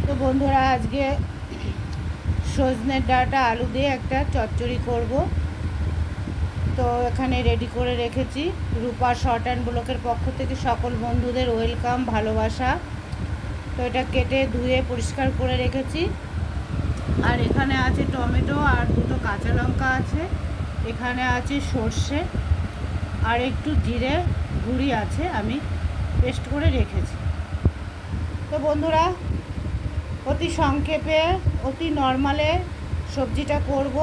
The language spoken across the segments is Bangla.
তো বন্ধুরা আজকে সজনের ডাঁটা আলু দিয়ে একটা চচ্চড়ি করব। তো এখানে রেডি করে রেখেছি। রূপা শর্ট অ্যান্ড ব্লকের পক্ষ থেকে সকল বন্ধুদের ওয়েলকাম, ভালোবাসা। তো এটা কেটে ধুয়ে পরিষ্কার করে রেখেছি। আর এখানে আছে টমেটো আর দুটো কাঁচা লঙ্কা আছে। এখানে আছে সর্ষে আর একটু জিরে গুঁড়ি আছে, আমি পেস্ট করে রেখেছি। তো বন্ধুরা অতি সংক্ষেপে অতি নর্মালে সবজিটা করব,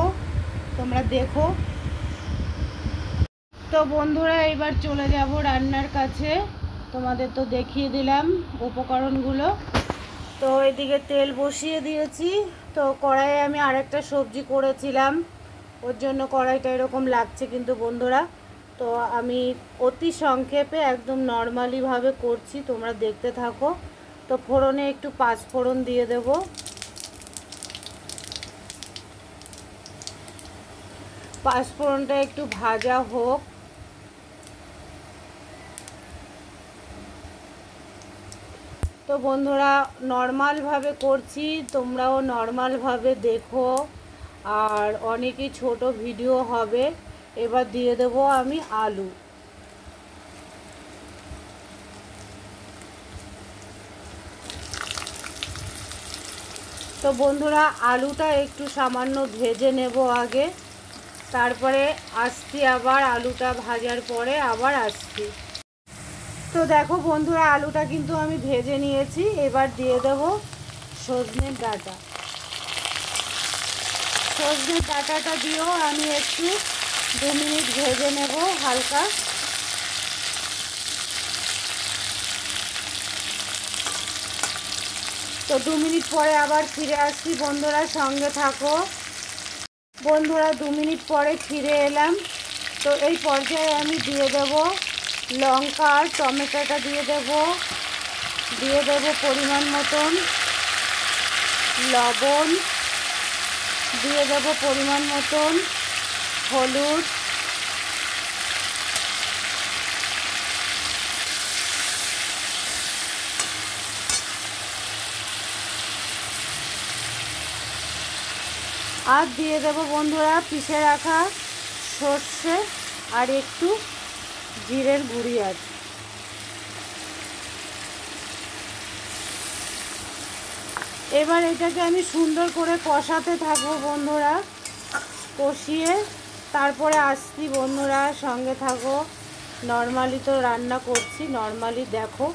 তোমরা দেখো। তো বন্ধুরা এবার চলে যাব রান্নার কাছে। তোমাদের তো দেখিয়ে দিলাম উপকরণগুলো। তো এদিকে তেল বসিয়ে দিয়েছি। তো কড়াইয়ে আমি আরেকটা সবজি করেছিলাম, ওর জন্য কড়াইটা এরকম লাগছে কিন্তু বন্ধুরা। তো আমি অতি সংক্ষেপে একদম নর্মালিভাবে করছি, তোমরা দেখতে থাকো। তো ফোড়নে একটু 5 ফোড়ন দিয়ে দেব। পাঁচফোড়নটা একটু ভাজা হোক। তো বন্ধুরা নর্মালভাবে করছি, তোমরাও নর্মালভাবে দেখো। আর অনেকই ছোট ভিডিও হবে। এবার দিয়ে দেব আমি আলু। তো বন্ধুরা আলুটা একটু সামান্য ভেজে নেব আগে, তারপরে আসছি আবার আলুটা ভাজার পরে আবার আসছি। তো দেখো বন্ধুরা আলুটা কিন্তু আমি ভেজে নিয়েছি। এবার দিয়ে দেব সজনের ডাঁটা। সজনের ডাঁটাটা দিয়েও আমি একটু 2 মিনিট ভেজে নেব হালকা। তো 2 মিনিট পরে আবার ফিরে আসছি, বন্ধুরা সঙ্গে থাকো। বন্ধুরা 2 মিনিট পরে ফিরে এলাম। তো এই পর্যায়ে আমি দিয়ে দেব লঙ্কা আর টমেটোটা দিয়ে দেব পরিমাণ মতন লবণ, দিয়ে দেব পরিমাণ মতন হলুদ, আর দিয়ে দেব বন্ধুরা পিষে রাখা সর্ষে আর একটু জিরের গুঁড়ি আছে। এবার এটাকে আমি সুন্দর করে কষাতে থাকবো বন্ধুরা, কষিয়ে তারপরে আসছি। বন্ধুরা সঙ্গে থাকো, নর্মালি তো রান্না করছি, নর্মালি দেখো।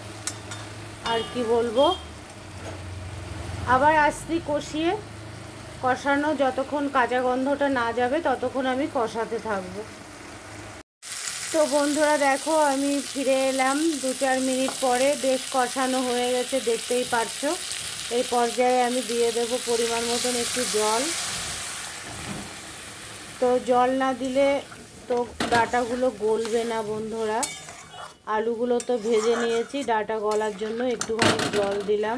আর কি বলবো, আবার আসছি কষিয়ে। কষানো যতক্ষণ কাঁচা গন্ধটা না যাবে ততক্ষণ আমি কষাতে থাকবো। তো বন্ধুরা দেখো আমি ফিরে এলাম 2-4 মিনিট পরে। বেশ কষানো হয়ে গেছে, দেখতেই পারছো। এই পর্যায়ে আমি দিয়ে দেব পরিমাণ মতন একটু জল। তো জল না দিলে তো ডাঁটাগুলো গলবে না বন্ধুরা। আলুগুলো তো ভেজে নিয়েছি, ডাঁটা গলার জন্য একটুখানি জল দিলাম।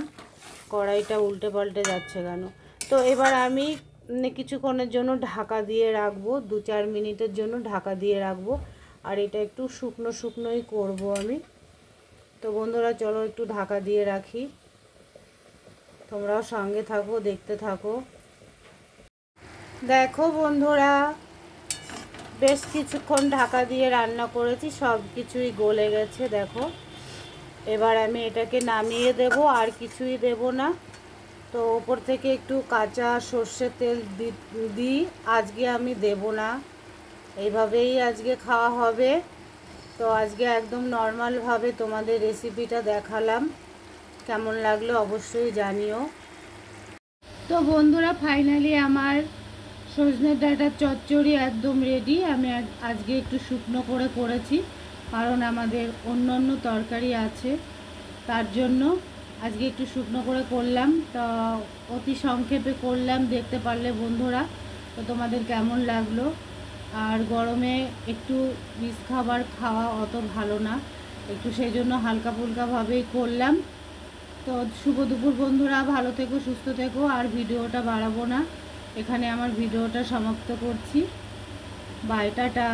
কড়াইটা উল্টে পাল্টে যাচ্ছে কেন? তো এবার আমি কিছুক্ষণের জন্য ঢাকা দিয়ে রাখবো, 2-4 মিনিটের জন্য ঢাকা দিয়ে রাখবো। আর এটা একটু শুকনো শুকনোই করব আমি। তো বন্ধুরা চলো একটু ঢাকা দিয়ে রাখি, তোমরাও সঙ্গে থাকো, দেখতে থাকো। দেখো বন্ধুরা বেশ কিছুক্ষণ ঢাকা দিয়ে রান্না করেছি, সব কিছুই গলে গেছে দেখো। এবার আমি এটাকে নামিয়ে দেব, আর কিছুই দেব না। তো ওপর থেকে একটু কাঁচা সর্ষের তেল দিই, আজকে আমি দেব না, এইভাবেই আজকে খাওয়া হবে। তো আজকে একদম নর্মালভাবে তোমাদের রেসিপিটা দেখালাম, কেমন লাগলো অবশ্যই জানিও। তো বন্ধুরা ফাইনালি আমার সজনের ডাঁটার চচ্চড়ি একদম রেডি। আমি আজকে একটু শুকনো করে করেছি, কারণ আমাদের অন্য অন্য তরকারি আছে, তার জন্য আজকে একটু শুকনো করে করলাম। তো অতি সংক্ষেপে করলাম, দেখতে পারলে বন্ধুরা। তো তোমাদের কেমন লাগলো? আর গরমে একটু রিচ খাবার খাওয়া অত ভালো না, একটু সেই জন্য হালকা ফুলকাভাবেই করলাম। তো শুভ দুপুর বন্ধুরা, ভালো থেকো, সুস্থ থেকো। আর ভিডিওটা বাড়াবো না, এখানে আমার ভিডিওটা সমাপ্ত করছি। Bye, tata.